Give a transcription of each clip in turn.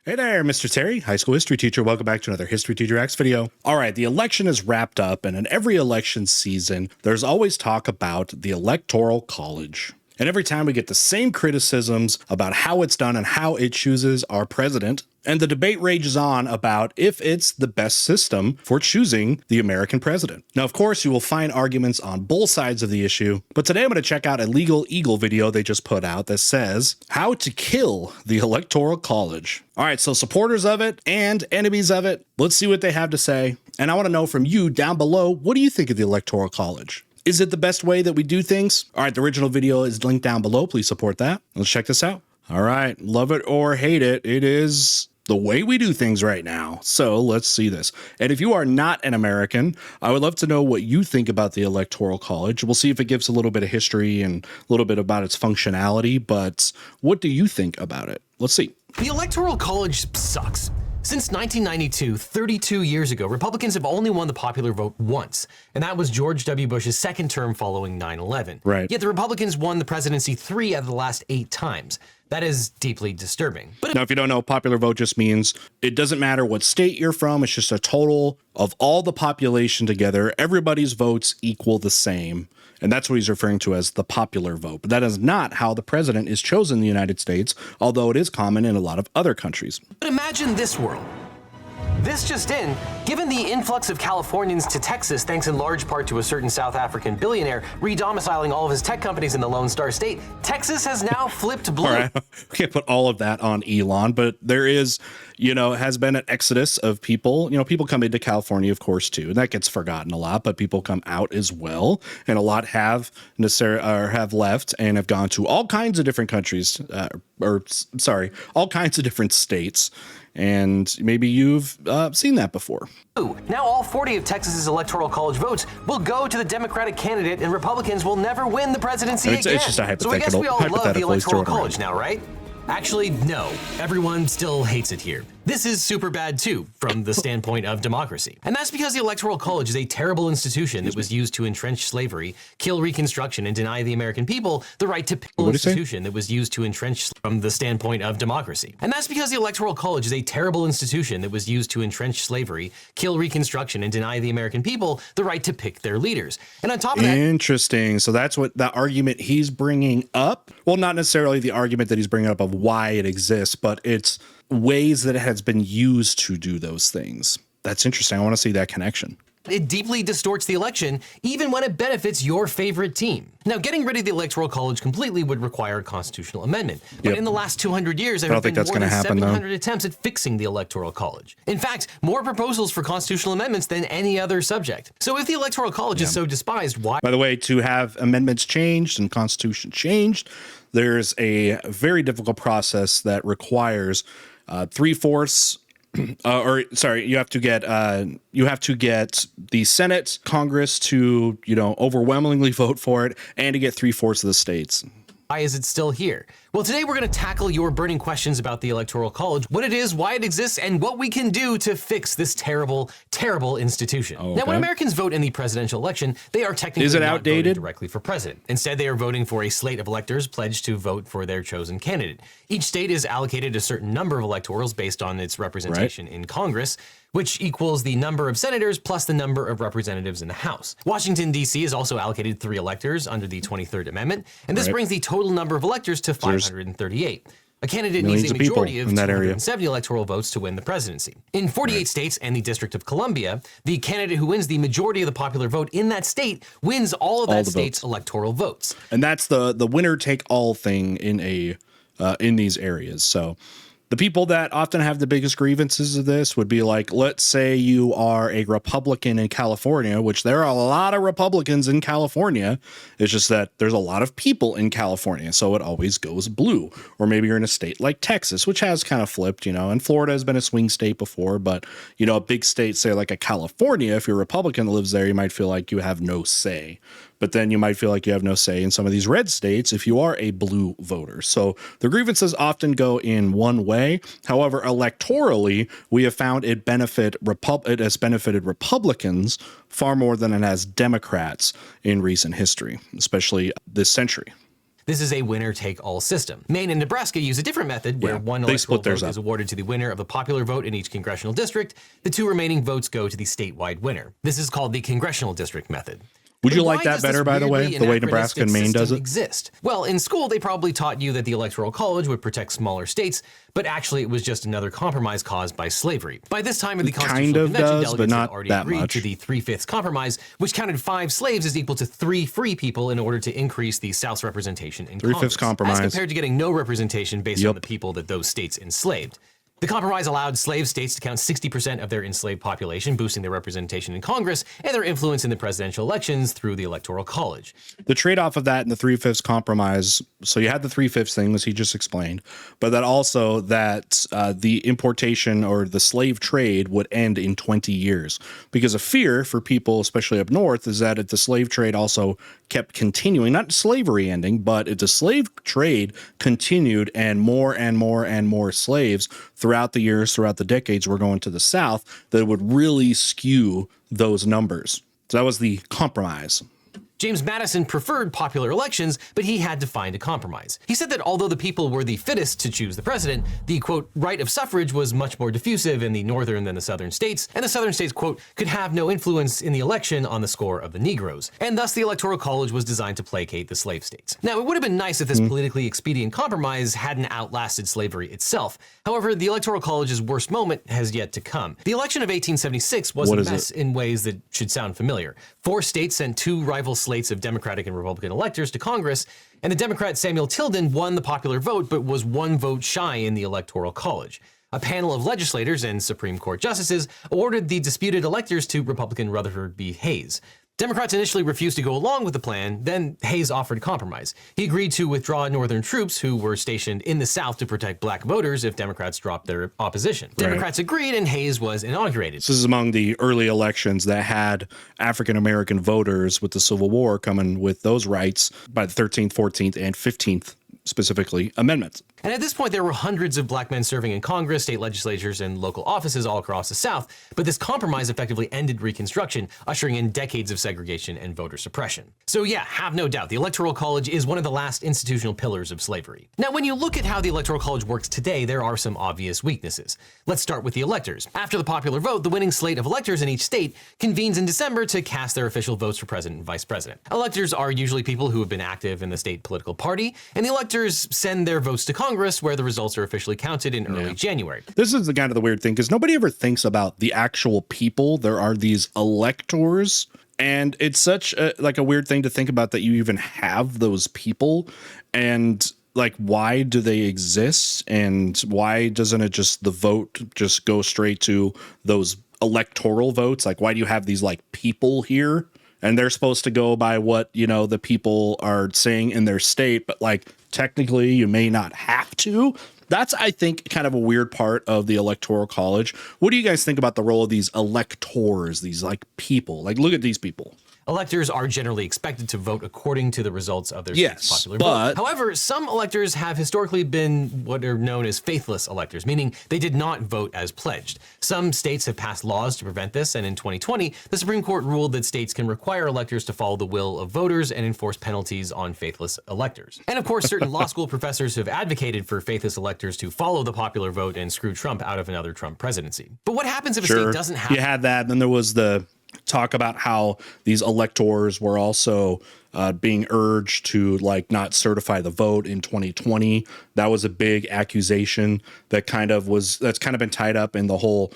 Hey there, Mr. Terry, high school history teacher. Welcome back to another History Teacher X video. All right, the election is wrapped up, and in every election season, there's always talk about the Electoral College. And every time we get the same criticisms about how it's done and how it chooses our president. And the debate rages on about if it's the best system for choosing the American president. Now, of course, you will find arguments on both sides of the issue, but today I'm going to check out a legaleagle video they just put out that says how to kill the Electoral College. All right, so supporters of it and enemies of it, let's see what they have to say. And I want to know from you down below, what do you think of the Electoral College? Is it the best way that we do things? All right, the original video is linked down below. Please support that. Let's check this out. All right, love it or hate it, it is the way we do things right now. So let's see this. And if you are not an American, I would love to know what you think about the Electoral College. We'll see if it gives a little bit of history and a little bit about its functionality, but what do you think about it? Let's see. The Electoral College sucks. Since 1992, 32 years ago, Republicans have only won the popular vote once, and that was George W. Bush's second term following 9/11. Right. Yet the Republicans won the presidency 3 out of the last 8 times. That is deeply disturbing. But now, if you don't know, popular vote just means it doesn't matter what state you're from. It's just a total of all the population together. Everybody's votes equal the same. And that's what he's referring to as the popular vote. But that is not how the president is chosen in the United States, although it is common in a lot of other countries. But imagine this world. This just in, given the influx of Californians to Texas, thanks in large part to a certain South African billionaire redomiciling all of his tech companies in the Lone Star State, Texas has now flipped blue. All right, we can't put all of that on Elon, but there is, has been an exodus of people. People come into California, of course, too, and that gets forgotten a lot, but people come out as well. And a lot have left and have gone to all kinds of different countries, all kinds of different states. And maybe you've seen that before. Now all 40 of Texas's Electoral College votes will go to the Democratic candidate, and Republicans will never win the presidency again. It's just a hypothetical. So I guess we all love the Electoral College now, right? Actually, no. Everyone still hates it here. This is super bad too, from the standpoint of democracy. And that's because the Electoral College is a terrible institution that was used to entrench slavery, kill Reconstruction, and deny the American people the right to pick. Institution that was used to entrench from the standpoint of democracy. And that's because the Electoral College is a terrible institution that was used to entrench slavery, kill Reconstruction, and deny the American people the right to pick their leaders. And on top of that— Interesting. So that's what the argument he's bringing up. Well, not necessarily the argument that he's bringing up of why it exists, but it's ways that it has been used to do those things. That's interesting. I want to see that connection. It deeply distorts the election, even when it benefits your favorite team. Now, getting rid of the Electoral College completely would require a constitutional amendment. But in the last 200 years, there have been more than 700 attempts at fixing the Electoral College. In fact, more proposals for constitutional amendments than any other subject. So if the Electoral College is so despised, why— By the way, to have amendments changed and constitution changed, there's a very difficult process that requires 3/4 you have to get the Senate, Congress to, overwhelmingly vote for it, and to get 3/4 of the states. Why is it still here? Well, today we're going to tackle your burning questions about the Electoral College, what it is, why it exists, and what we can do to fix this terrible, terrible institution. Okay. Now, when Americans vote in the presidential election, they are technically not voting directly for president. Instead, they are voting for a slate of electors pledged to vote for their chosen candidate. Each state is allocated a certain number of electorals based on its representation in Congress, which equals the number of senators plus the number of representatives in the House. Washington, D.C. is also allocated 3 electors under the 23rd Amendment, and this brings the total number of electors to 538. A candidate needs a majority of 270 electoral votes to win the presidency. In 48 states and the District of Columbia, the candidate who wins the majority of the popular vote in that state wins all of that state's electoral votes. And that's the winner-take-all thing in these areas. So the people that often have the biggest grievances of this would be like, let's say you are a Republican in California, which there are a lot of Republicans in California. It's just that there's a lot of people in California, so it always goes blue. Or maybe you're in a state like Texas, which has kind of flipped, and Florida has been a swing state before, but, a big state, say like a California, if you're a Republican that lives there, you might feel like you have no say. But then you might feel like you have no say in some of these red states if you are a blue voter. So the grievances often go in one way. However, electorally, we have found it has benefited Republicans far more than it has Democrats in recent history, especially this century. This is a winner-take-all system. Maine and Nebraska use a different method where one electoral vote is awarded to the winner of the popular vote in each congressional district. The 2 remaining votes go to the statewide winner. This is called the congressional district method. Would you like that better, by the way Nebraska and Maine does it? Exist? Well, in school, they probably taught you that the Electoral College would protect smaller states, but actually it was just another compromise caused by slavery. By this time of the Constitutional Convention, delegates had already agreed to the 3/5 compromise, which counted 5 slaves as equal to 3 free people in order to increase the South's representation in Congress. 3/5 compromise. As compared to getting no representation based on the people that those states enslaved. The compromise allowed slave states to count 60% of their enslaved population, boosting their representation in Congress and their influence in the presidential elections through the Electoral College. The trade-off of that and the 3/5 compromise, so you had the 3/5 thing, as he just explained, but that also that the importation or the slave trade would end in 20 years. Because a fear for people, especially up north, is that if the slave trade also kept continuing, not slavery ending, but if the slave trade continued and more slaves throughout the years, throughout the decades, were going to the South, that it would really skew those numbers. So that was the compromise. James Madison preferred popular elections, but he had to find a compromise. He said that although the people were the fittest to choose the president, the, quote, right of suffrage was much more diffusive in the northern than the southern states, and the southern states, quote, could have no influence in the election on the score of the Negroes. And thus the Electoral College was designed to placate the slave states. Now, it would have been nice if this politically expedient compromise hadn't outlasted slavery itself. However, the Electoral College's worst moment has yet to come. The election of 1876 was a mess in ways that should sound familiar. 4 states sent 2 rival slates of Democratic and Republican electors to Congress, and the Democrat Samuel Tilden won the popular vote but was 1 vote shy in the Electoral College. A panel of legislators and Supreme Court justices awarded the disputed electors to Republican Rutherford B. Hayes. Democrats initially refused to go along with the plan, then Hayes offered a compromise. He agreed to withdraw Northern troops who were stationed in the South to protect black voters if Democrats dropped their opposition. Democrats agreed and Hayes was inaugurated. This is among the early elections that had African-American voters with the Civil War coming with those rights by the 13th, 14th, and 15th, specifically, amendments. And at this point, there were hundreds of black men serving in Congress, state legislatures, and local offices all across the South. But this compromise effectively ended Reconstruction, ushering in decades of segregation and voter suppression. So yeah, have no doubt, the Electoral College is one of the last institutional pillars of slavery. Now, when you look at how the Electoral College works today, there are some obvious weaknesses. Let's start with the electors. After the popular vote, the winning slate of electors in each state convenes in December to cast their official votes for president and vice president. Electors are usually people who have been active in the state political party, and the electors send their votes to Congress, where the results are officially counted in early January. This is the kind of the weird thing, because nobody ever thinks about the actual people. There are these electors, and it's such a weird thing to think about that you even have those people, and like, why do they exist, and why doesn't it just the vote just go straight to those electoral votes? Like, why do you have these like people here? And they're supposed to go by what, you know, the people are saying in their state, but like technically you may not have to. That's, I think, kind of a weird part of the Electoral College. What do you guys think about the role of these electors, these like people? Like, look at these people. Electors are generally expected to vote according to the results of their state's popular vote. However, some electors have historically been what are known as faithless electors, meaning they did not vote as pledged. Some states have passed laws to prevent this, and in 2020, the Supreme Court ruled that states can require electors to follow the will of voters and enforce penalties on faithless electors. And of course, certain law school professors have advocated for faithless electors to follow the popular vote and screw Trump out of another Trump presidency. But what happens if a state doesn't have... You had that, and then there was the talk about how these electors were also being urged to like not certify the vote in 2020. That was a big accusation that's kind of been tied up in the whole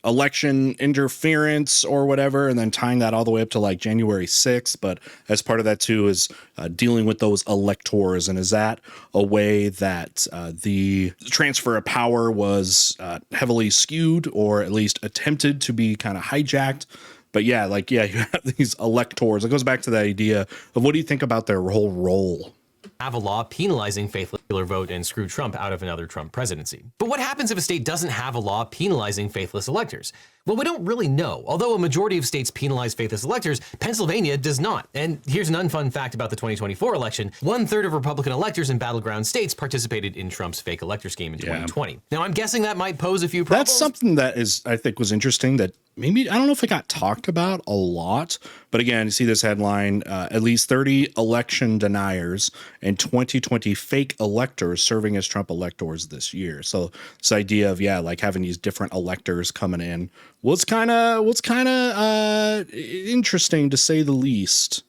election interference or whatever, and then tying that all the way up to like January 6th. But as part of that too is dealing with those electors, and is that a way that the transfer of power was heavily skewed, or at least attempted to be kind of hijacked? But you have these electors. It goes back to the idea of, what do you think about their whole role? Have a law penalizing faithless vote and screw Trump out of another Trump presidency. But what happens if a state doesn't have a law penalizing faithless electors? Well, we don't really know. Although a majority of states penalize faithless electors, Pennsylvania does not. And here's an unfun fact about the 2024 election. 1/3 of Republican electors in battleground states participated in Trump's fake elector scheme in 2020. Now, I'm guessing that might pose a few problems. That's something that I think was interesting, that maybe, I don't know if it got talked about a lot, but again, you see this headline, at least 30 election deniers and 2020 fake electors serving as Trump electors this year. So this idea of, like having these different electors coming in was kind of interesting, to say the least,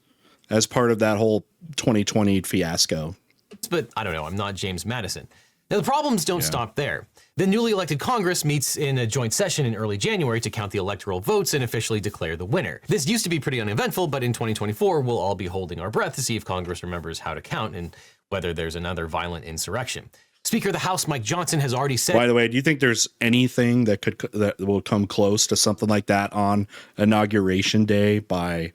as part of that whole 2020 fiasco. But I don't know, I'm not James Madison. Now, the problems don't stop there. The newly elected Congress meets in a joint session in early January to count the electoral votes and officially declare the winner. This used to be pretty uneventful, but in 2024, we'll all be holding our breath to see if Congress remembers how to count and whether there's another violent insurrection. Speaker of the House, Mike Johnson, has already said... By the way, do you think there's anything that will come close to something like that on Inauguration Day by,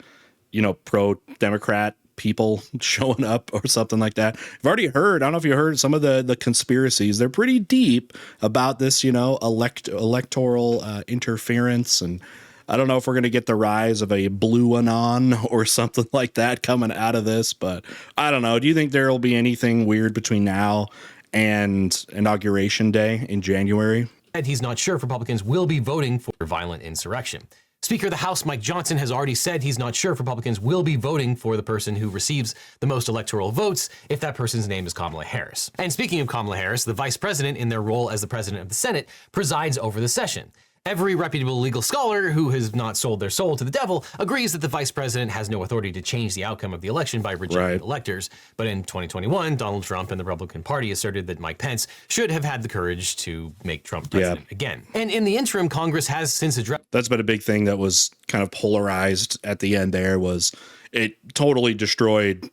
pro-Democrat people showing up or something like that? I've already heard, I don't know if you heard some of the conspiracies. They're pretty deep about this, electoral interference. And I don't know if we're going to get the rise of a blue anon or something like that coming out of this, but I don't know. Do you think there will be anything weird between now and Inauguration Day in January? He's not sure if Republicans will be voting for violent insurrection. Speaker of the House, Mike Johnson, has already said he's not sure if Republicans will be voting for the person who receives the most electoral votes if that person's name is Kamala Harris. And speaking of Kamala Harris, the vice president, in their role as the president of the Senate, presides over the session. Every reputable legal scholar who has not sold their soul to the devil agrees that the vice president has no authority to change the outcome of the election by rejecting electors. But in 2021, Donald Trump and the Republican Party asserted that Mike Pence should have had the courage to make Trump president again. And in the interim, Congress has since addressed... That's been a big thing that was kind of polarized at the end there, was it totally destroyed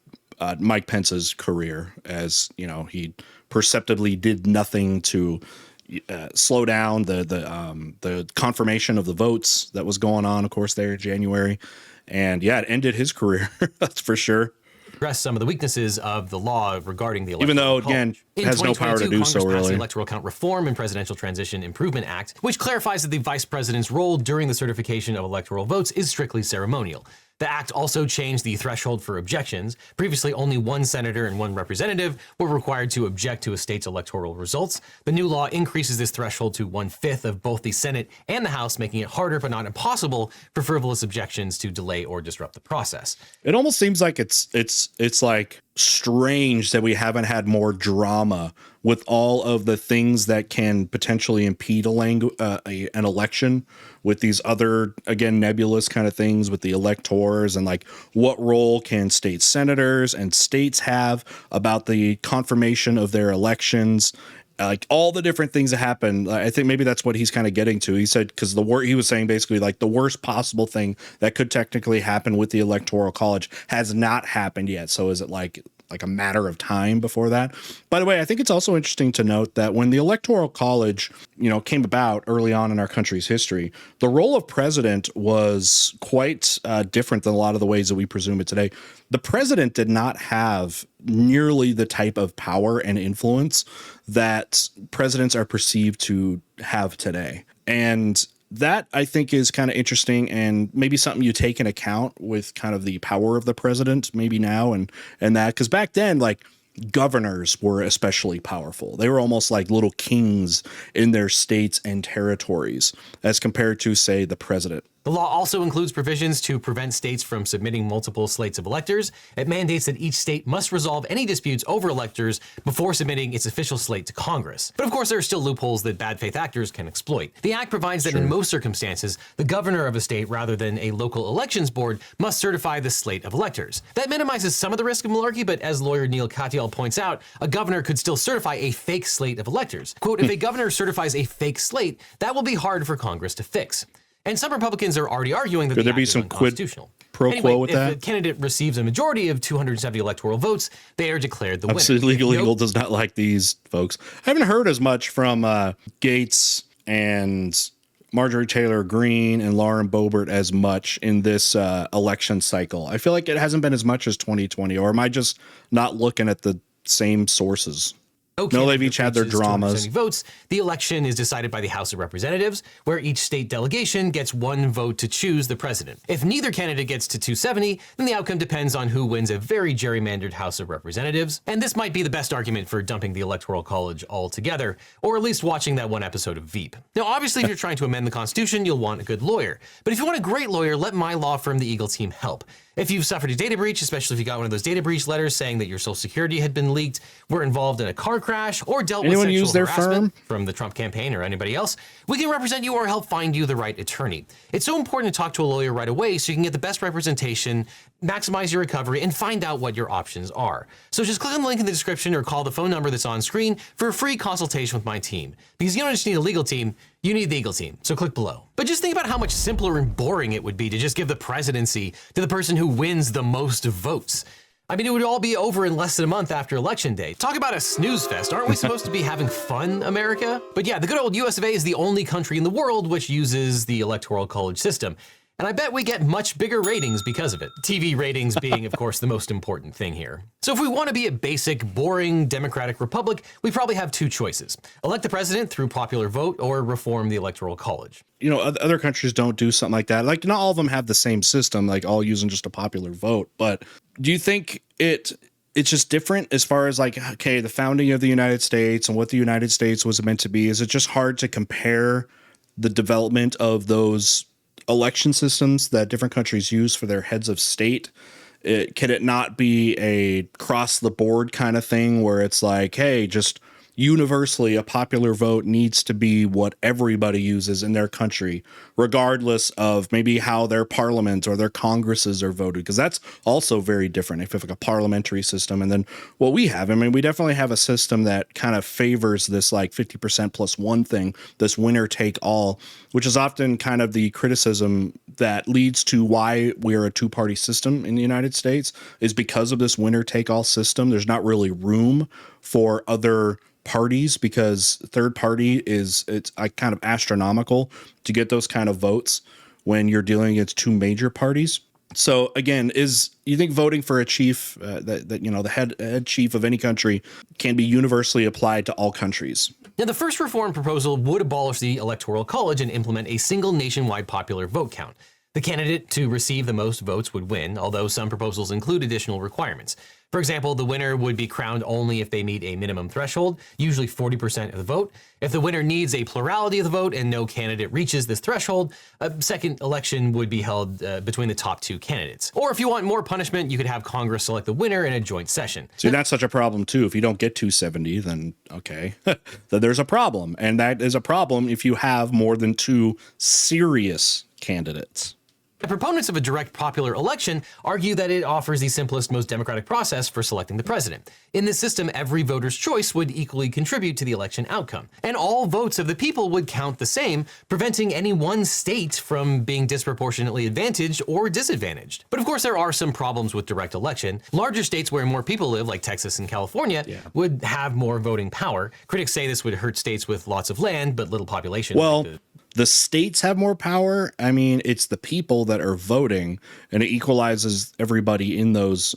Mike Pence's career, as, he perceptibly did nothing to... slow down the confirmation of the votes that was going on, of course, there in January. And it ended his career. That's for sure. Address some of the weaknesses of the law regarding the Electoral Even though, College. again, it has no power to do Congress so, passed really. The Electoral Count Reform and Presidential Transition Improvement Act, which clarifies that the vice president's role during the certification of electoral votes is strictly ceremonial. The act also changed the threshold for objections. Previously, only one senator and one representative were required to object to a state's electoral results. The new law increases this threshold to 1/5 of both the Senate and the House, making it harder but not impossible for frivolous objections to delay or disrupt the process. It almost seems like it's like strange that we haven't had more drama with all of the things that can potentially impede an election, with these other, again, nebulous kind of things with the electors, and like what role can state senators and states have about the confirmation of their elections, like all the different things that happen. I think maybe that's what he's kind of getting to. He said, because he was saying basically like the worst possible thing that could technically happen with the Electoral College has not happened yet. So is it like a matter of time before that? By the way, I think it's also interesting to note that when the Electoral College, came about early on in our country's history, the role of president was quite different than a lot of the ways that we presume it today. The president did not have nearly the type of power and influence that presidents are perceived to have today. And that, I think, is kind of interesting, and maybe something you take into account with kind of the power of the president maybe now and that, because back then, like, governors were especially powerful. They were almost like little kings in their states and territories as compared to, say, the president. The law also includes provisions to prevent states from submitting multiple slates of electors. It mandates that each state must resolve any disputes over electors before submitting its official slate to Congress. But of course, there are still loopholes that bad faith actors can exploit. The act provides that in most circumstances, the governor of a state, rather than a local elections board, must certify the slate of electors. That minimizes some of the risk of malarkey, but as lawyer Neil Katyal points out, a governor could still certify a fake slate of electors. Quote, if a governor certifies a fake slate, that will be hard for Congress to fix. And some Republicans are already arguing that Could the there be act is some unconstitutional. pro quo with that? If a candidate receives a majority of 270 electoral votes, they are declared the winner. Obviously, legalagle does not like these folks. I haven't heard as much from Gates and Marjorie Taylor Greene and Lauren Boebert as much in this election cycle. I feel like it hasn't been as much as 2020, or am I just not looking at the same sources? No, they've each had their dramas. Votes, the election is decided by the House of Representatives, where each state delegation gets one vote to choose the president. If neither candidate gets to 270, then the outcome depends on who wins a very gerrymandered House of Representatives. And this might be the best argument for dumping the Electoral College altogether, or at least watching that one episode of Veep. Now, obviously, if you're trying to amend the Constitution, you'll want a good lawyer. But if you want a great lawyer, let my law firm, the Eagle Team, help. If you've suffered a data breach, especially if you got one of those data breach letters saying that your social security had been leaked, were involved in a car crash, or dealt with sexual harassment from the Trump campaign or anybody else, we can represent you or help find you the right attorney. It's so important to talk to a lawyer right away so you can get the best representation, maximize your recovery, and find out what your options are. So just click on the link in the description or call the phone number that's on screen for a free consultation with my team. Because you don't just need a legal team, you need the Eagle Team, so click below. But just think about how much simpler and boring it would be to just give the presidency to the person who wins the most votes. I mean, it would all be over in less than a month after Election Day. Talk about a snooze fest. Aren't we supposed to be having fun, America? But yeah, the good old US of A is the only country in the world which uses the Electoral College system. And I bet we get much bigger ratings because of it. TV ratings being, of course, the most important thing here. So if we want to be a basic, boring democratic republic, we probably have two choices. Elect the president through popular vote or reform the Electoral College. You know, other countries don't do something like that. Like, not all of them have the same system, like all using just a popular vote. But do you think it's just different as far as like, okay, the founding of the United States and what the United States was meant to be? Is it just hard to compare the development of those election systems that different countries use for their heads of state? Can it not be a cross the board kind of thing where it's like, hey, just universally a popular vote needs to be what everybody uses in their country, regardless of maybe how their parliament or their congresses are voted? Because that's also very different if you have like a parliamentary system. And then what we have, I mean, we definitely have a system that kind of favors this like 50% plus one thing, this winner take all, which is often kind of the criticism that leads to why we're a two-party system in the United States, is because of this winner take all system. There's not really room for other parties because third party it's kind of astronomical to get those kind of votes when you're dealing against two major parties. So again, you think voting for a chief, that you know, the head chief of any country can be universally applied to all countries? Now, the first reform proposal would abolish the Electoral College and implement a single nationwide popular vote count. The candidate to receive the most votes would win, although some proposals include additional requirements. For example, the winner would be crowned only if they meet a minimum threshold, usually 40% of the vote. If the winner needs a plurality of the vote and no candidate reaches this threshold, a second election would be held between the top two candidates. Or if you want more punishment, you could have Congress select the winner in a joint session. See, that's such a problem too. If you don't get 270, then okay, then there's a problem. And that is a problem if you have more than two serious candidates. The proponents of a direct popular election argue that it offers the simplest, most democratic process for selecting the president. In this system, every voter's choice would equally contribute to the election outcome, and all votes of the people would count the same, preventing any one state from being disproportionately advantaged or disadvantaged. But of course, there are some problems with direct election. Larger states where more people live, like Texas and California, would have more voting power. Critics say this would hurt states with lots of land but little population. Well, the states have more power. I mean, it's the people that are voting, and it equalizes everybody in those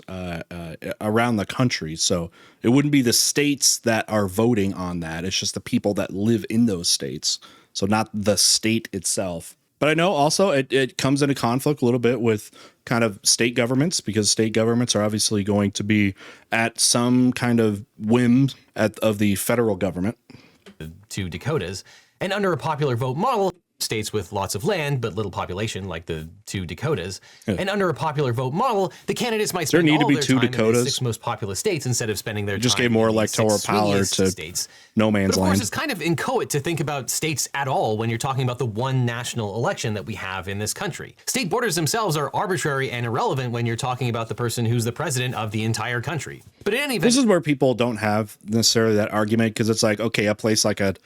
around the country. So it wouldn't be the states that are voting on that. It's just the people that live in those states. So not the state itself. But I know also it comes into conflict a little bit with kind of state governments, because state governments are obviously going to be at some kind of whim of the federal government. To Dakotas. And under a popular vote model, states with lots of land but little population, like the two Dakotas. And under a popular vote model, the candidates might spend all their time in the 6 most populous states instead of spending their time just gave more in the electoral 6 power to states. No man's but of land. course, it's kind of inchoate to think about states at all when you're talking about the one national election that we have in this country. State borders themselves are arbitrary and irrelevant when you're talking about the person who's the president of the entire country. But in any event, this is where people don't have necessarily that argument, because it's like, okay, a place like an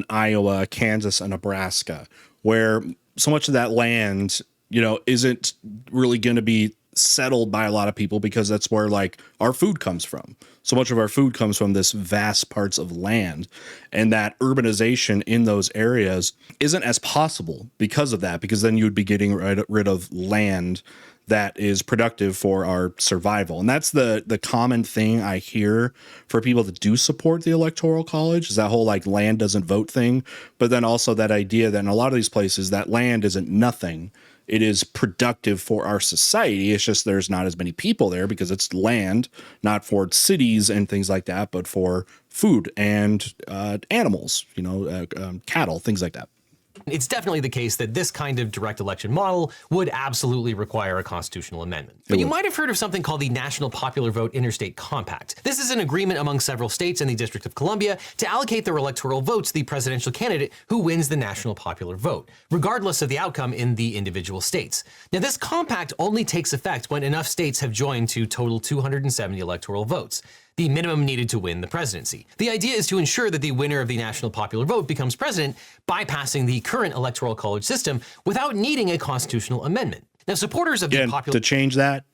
Iowa, Kansas, and Nebraska, where so much of that land, you know, isn't really going to be settled by a lot of people because that's where like our food comes from. So much of our food comes from this vast parts of land, and that urbanization in those areas isn't as possible because of that, because then you would be getting rid of land that is productive for our survival. And that's the common thing I hear for people that do support the Electoral College, is that whole like land doesn't vote thing. But then also that idea that in a lot of these places that land isn't nothing. It is productive for our society. It's just there's not as many people there because it's land, not for cities and things like that, but for food and animals, cattle, things like that. It's definitely the case that this kind of direct election model would absolutely require a constitutional amendment. But you might have heard of something called the National Popular Vote Interstate Compact. This is an agreement among several states and the District of Columbia to allocate their electoral votes to the presidential candidate who wins the national popular vote, regardless of the outcome in the individual states. Now, this compact only takes effect when enough states have joined to total 270 electoral votes, the minimum needed to win the presidency. The idea is to ensure that the winner of the national popular vote becomes president, bypassing the current Electoral College system without needing a constitutional amendment. Now, supporters of the popular to change that,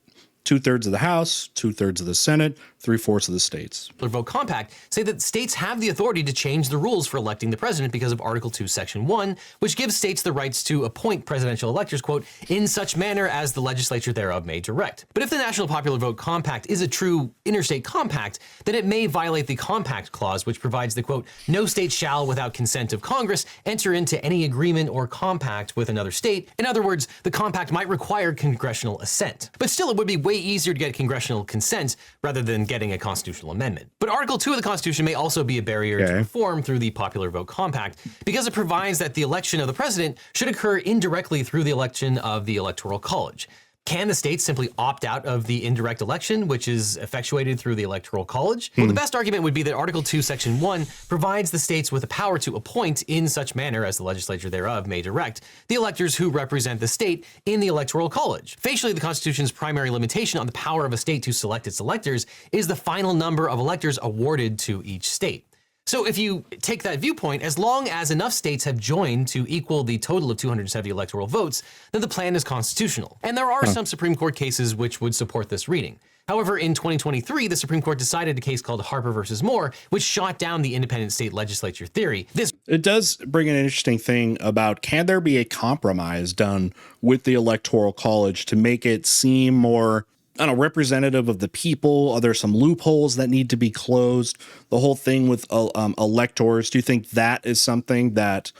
2/3 of the House, 2/3 of the Senate, 3/4 of the states. Vote Compact say that states have the authority to change the rules for electing the president because of Article 2, Section 1, which gives states the rights to appoint presidential electors, quote, in such manner as the legislature thereof may direct. But if the National Popular Vote Compact is a true interstate compact, then it may violate the Compact Clause, which provides the, quote, no state shall, without consent of Congress, enter into any agreement or compact with another state. In other words, the compact might require congressional assent. But still, it would be way easier to get congressional consent rather than getting a constitutional amendment. But Article 2 of the Constitution may also be a barrier to reform through the Popular Vote Compact because it provides that the election of the president should occur indirectly through the election of the Electoral College. Can the states simply opt out of the indirect election, which is effectuated through the Electoral College? Well, the best argument would be that Article 2, Section 1 provides the states with the power to appoint in such manner as the legislature thereof may direct the electors who represent the state in the Electoral College. Facially, the Constitution's primary limitation on the power of a state to select its electors is the final number of electors awarded to each state. So if you take that viewpoint, as long as enough states have joined to equal the total of 270 electoral votes, then the plan is constitutional. And there are some Supreme Court cases which would support this reading. However, in 2023, the Supreme Court decided a case called Harper versus Moore, which shot down the independent state legislature theory. It does bring an interesting thing about, can there be a compromise done with the Electoral College to make it seem more representative of the people? Are there some loopholes that need to be closed? The whole thing with electors, do you think that is something that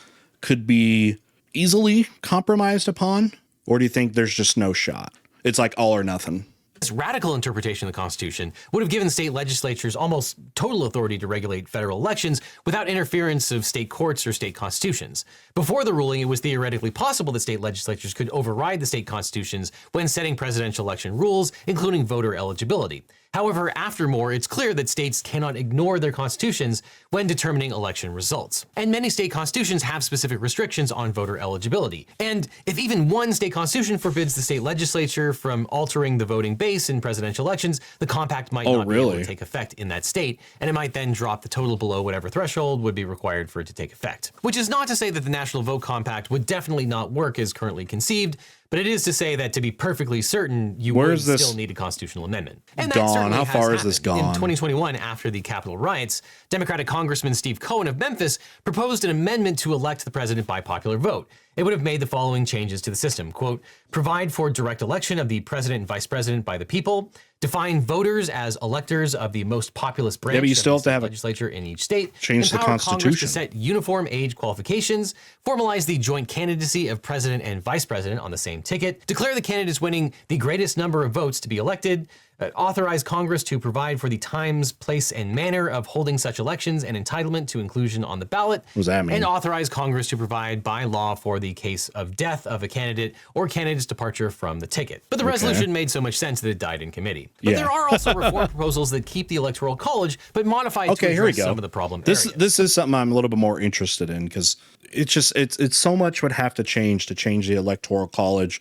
could be easily compromised upon? Or do you think there's just no shot? It's like all or nothing. This radical interpretation of the Constitution would have given state legislatures almost total authority to regulate federal elections without interference of state courts or state constitutions. Before the ruling, it was theoretically possible that state legislatures could override the state constitutions when setting presidential election rules, including voter eligibility. However, after Moore, it's clear that states cannot ignore their constitutions when determining election results. And many state constitutions have specific restrictions on voter eligibility. And if even one state constitution forbids the state legislature from altering the voting base in presidential elections, the compact might not be able to take effect in that state, and it might then drop the total below whatever threshold would be required for it to take effect. Which is not to say that the National Vote Compact would definitely not work as currently conceived, but it is to say that to be perfectly certain, you would still need a constitutional amendment. And that certainly has happened. Is this gone? In 2021, after the Capitol riots, Democratic Congressman Steve Cohen of Memphis proposed an amendment to elect the president by popular vote. It would have made the following changes to the system. Quote, provide for direct election of the president and vice president by the people, define voters as electors of the most populous branch of the legislature in each state, change the Constitution, Congress to set uniform age qualifications, formalize the joint candidacy of president and vice president on the same ticket, declare the candidates winning the greatest number of votes to be elected, authorize Congress to provide for the times, place, and manner of holding such elections and entitlement to inclusion on the ballot. What does that mean? And authorize Congress to provide by law for the case of death of a candidate or candidate's departure from the ticket. But the resolution made so much sense that it died in committee. But there are also reform proposals that keep the Electoral College, but modify it to address some of the problem areas. This is something I'm a little bit more interested in, because it's so much would have to change the Electoral College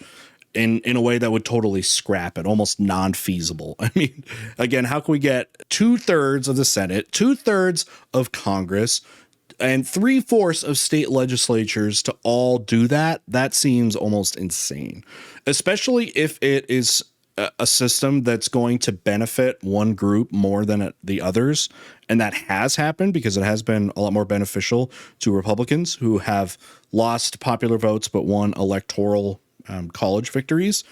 in a way that would totally scrap it, almost non-feasible. I mean, again, how can we get 2/3 of the Senate, 2/3 of Congress, and 3/4 of state legislatures to all do that? That seems almost insane, especially if it is a system that's going to benefit one group more than the others. And that has happened because it has been a lot more beneficial to Republicans who have lost popular votes but won electoral college victories.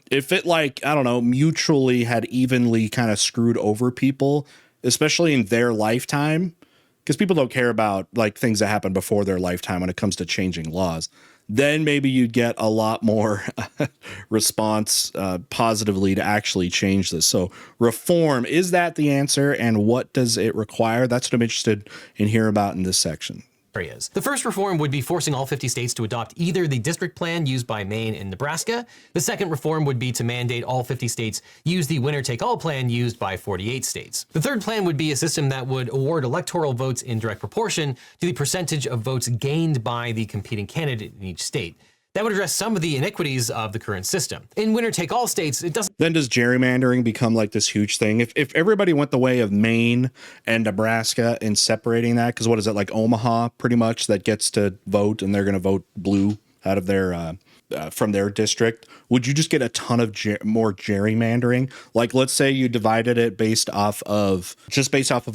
If it, like, I don't know, mutually had evenly kind of screwed over people, especially in their lifetime, because people don't care about like things that happened before their lifetime when it comes to changing laws, then maybe you'd get a lot more response positively to actually change this. So reform, is that the answer? And what does it require? That's what I'm interested in hearing about in this section. Areas. The first reform would be forcing all 50 states to adopt either the district plan used by Maine and Nebraska. The second reform would be to mandate all 50 states use the winner-take-all plan used by 48 states. The third plan would be a system that would award electoral votes in direct proportion to the percentage of votes gained by the competing candidate in each state. That would address some of the iniquities of the current system. In winner-take-all states, it doesn't... Then does gerrymandering become like this huge thing? If everybody went the way of Maine and Nebraska in separating that, because what is it, like Omaha pretty much that gets to vote and they're going to vote blue out of their from their district, would you just get a ton of more gerrymandering? Like, let's say you divided it based off of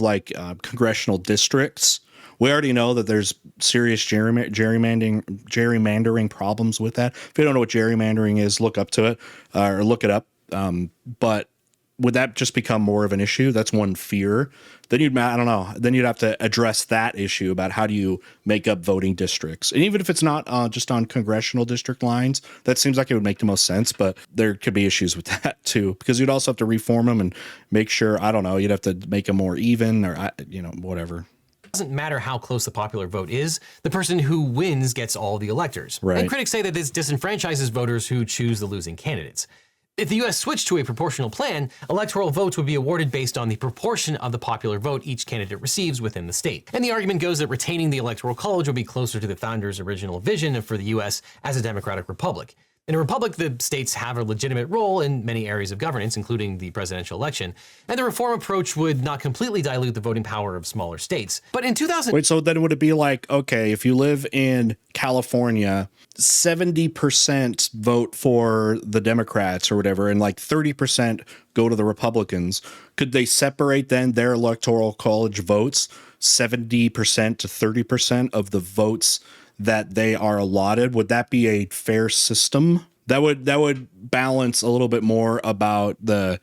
like congressional districts. We already know that there's serious gerrymandering problems with that. If you don't know what gerrymandering is, look up to it or look it up. But would that just become more of an issue? That's one fear. Then you'd have to address that issue about how do you make up voting districts. And even if it's not just on congressional district lines, that seems like it would make the most sense. But there could be issues with that too, because you'd also have to reform them and make sure, you'd have to make them more even or, whatever. Doesn't matter how close the popular vote is, the person who wins gets all the electors. Right. And critics say that this disenfranchises voters who choose the losing candidates. If the U.S. switched to a proportional plan, electoral votes would be awarded based on the proportion of the popular vote each candidate receives within the state. And the argument goes that retaining the Electoral College would be closer to the founders' original vision for the U.S. as a democratic republic. In a republic, the states have a legitimate role in many areas of governance, including the presidential election, and the reform approach would not completely dilute the voting power of smaller states. But in 2000... Wait, so then would it be like, okay, if you live in California, 70% vote for the Democrats or whatever, and like 30% go to the Republicans, could they separate then their Electoral College votes 70% to 30% of the votes that they are allotted? Would that be a fair system? That would balance a little bit more about the,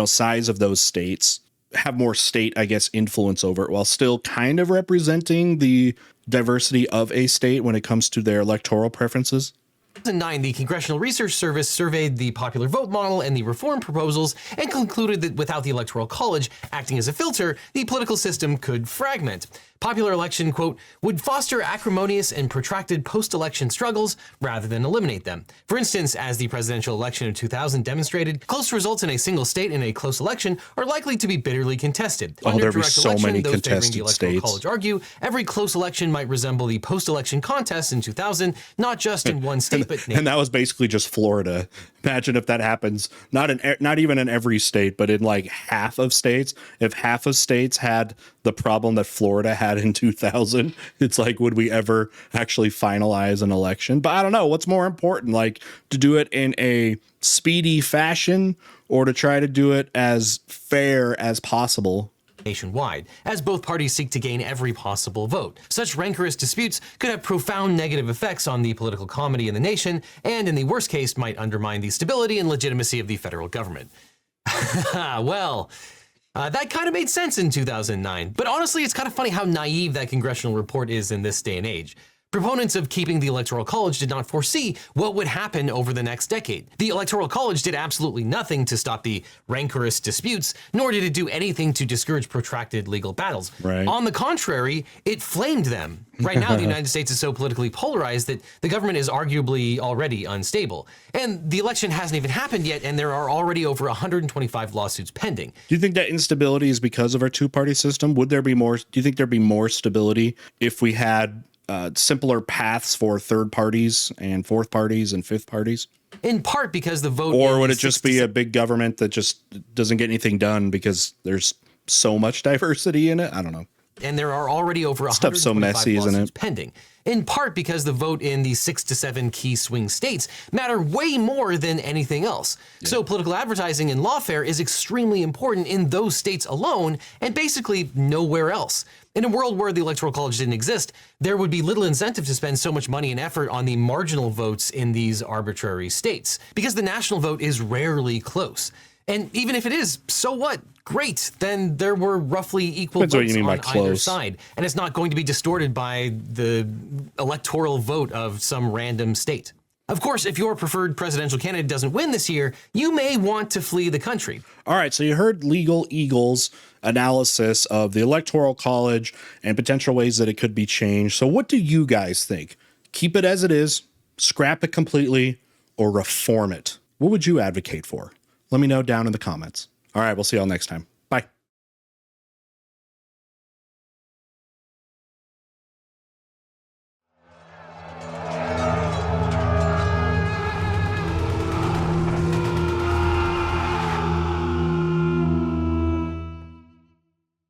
size of those states, have more state, influence over it while still kind of representing the diversity of a state when it comes to their electoral preferences. In 2009, the Congressional Research Service surveyed the popular vote model and the reform proposals and concluded that without the Electoral College acting as a filter, the political system could fragment. Popular election, quote, would foster acrimonious and protracted post-election struggles rather than eliminate them. For instance, as the presidential election of 2000 demonstrated, close results in a single state in a close election are likely to be bitterly contested. There'd be so many contested states. College argue every close election might resemble the post-election contests in 2000, not just in one state, but and that was basically just Florida. Imagine if that happens, not even in every state, but in like half of states. If half of states had the problem that Florida had in 2000, it's like, would we ever actually finalize an election? But I don't know. What's more important, like to do it in a speedy fashion or to try to do it as fair as possible? Nationwide, as both parties seek to gain every possible vote. Such rancorous disputes could have profound negative effects on the political comedy in the nation, and in the worst case, might undermine the stability and legitimacy of the federal government. Well, that kind of made sense in 2009, but honestly, it's kind of funny how naive that congressional report is in this day and age. Proponents of keeping the Electoral College did not foresee what would happen over the next decade. The Electoral College did absolutely nothing to stop the rancorous disputes, nor did it do anything to discourage protracted legal battles. Right. On the contrary, it flamed them. Right now, the United States is so politically polarized that the government is arguably already unstable. And the election hasn't even happened yet, and there are already over 125 lawsuits pending. Do you think that instability is because of our two-party system? Do you think there'd be more stability if we had simpler paths for third parties and fourth parties and fifth parties? In part because the vote... Or would it just be a big government that just doesn't get anything done because there's so much diversity in it? I don't know. and there are already over 125 Stuff's so messy, isn't lawsuits it? pending. In part because the vote in the 6 to 7 key swing states matter way more than anything else. Yeah. So political advertising and lawfare is extremely important in those states alone and basically nowhere else. In a world where the Electoral College didn't exist, there would be little incentive to spend so much money and effort on the marginal votes in these arbitrary states, because the national vote is rarely close. And even if it is, so what? Great. Then there were roughly equal votes on either side. And it's not going to be distorted by the electoral vote of some random state. Of course, if your preferred presidential candidate doesn't win this year, you may want to flee the country. All right, so you heard Legal Eagle's analysis of the Electoral College and potential ways that it could be changed. So what do you guys think? Keep it as it is, scrap it completely, or reform it? What would you advocate for? Let me know down in the comments. All right, we'll see y'all next time.